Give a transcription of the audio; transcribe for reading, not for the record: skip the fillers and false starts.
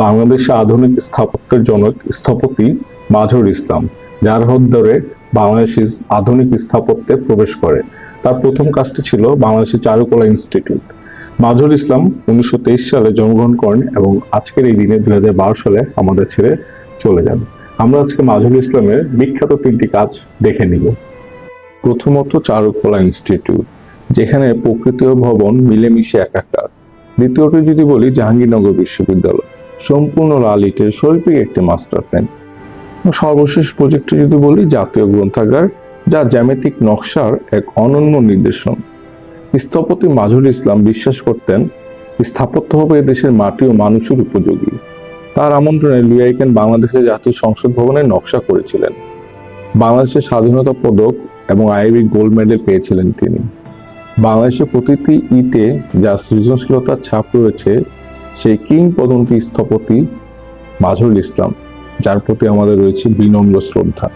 বাংলাদেশে আধুনিক স্থাপত্যের জনক স্থপতি মাজহারুল ইসলাম, যার হাত ধরে বাংলাদেশি আধুনিক স্থাপত্যে প্রবেশ করে। তার প্রথম কাজটি ছিল বাংলাদেশের চারুকলা ইনস্টিটিউট। মাজহারুল ইসলাম 1923 সালে জন্মগ্রহণ করেন এবং আজকের এই দিনে 2012 সালে আমাদের ছেড়ে চলে যান। আমরা আজকে মাজহারুল ইসলামের বিখ্যাত 3টি কাজ দেখে নিব। প্রথমত, চারুকলা ইনস্টিটিউট, যেখানে প্রকৃতি ও ভবন মিলেমিশে একাকার। দ্বিতীয়টি যদি বলি, জাহাঙ্গীরনগর বিশ্ববিদ্যালয়, সম্পূর্ণ লাল ইটের শৈল্পিক একটি মাস্টার প্ল্যান। সর্বশেষ প্রজেক্টটি যদি বলি, জাতীয় গ্রন্থাগার, যা জ্যামিতিক নকশার এক অনন্য নিদর্শন। স্থপতি মাজহারুল ইসলাম বিশ্বাস করতেন স্থাপত্য হবে এদেশের মাটি ও মানুষের উপযোগী। তার আমন্ত্রণে লুই আইকেন বাংলাদেশের জাতীয় সংসদ ভবনের নকশা করেছিলেন। বাংলাদেশের স্বাধীনতা পদক এবং আইবি গোল্ড মেডেল পেয়েছিলেন তিনি। বাংলাদেশের প্রতিটি ইটে যা সৃজনশীলতার ছাপ রয়েছে, সেই কিংবদন্তি স্থপতি মাজহারুল ইসলাম, যার প্রতি আমাদের রয়েছে বিনম্র শ্রদ্ধা।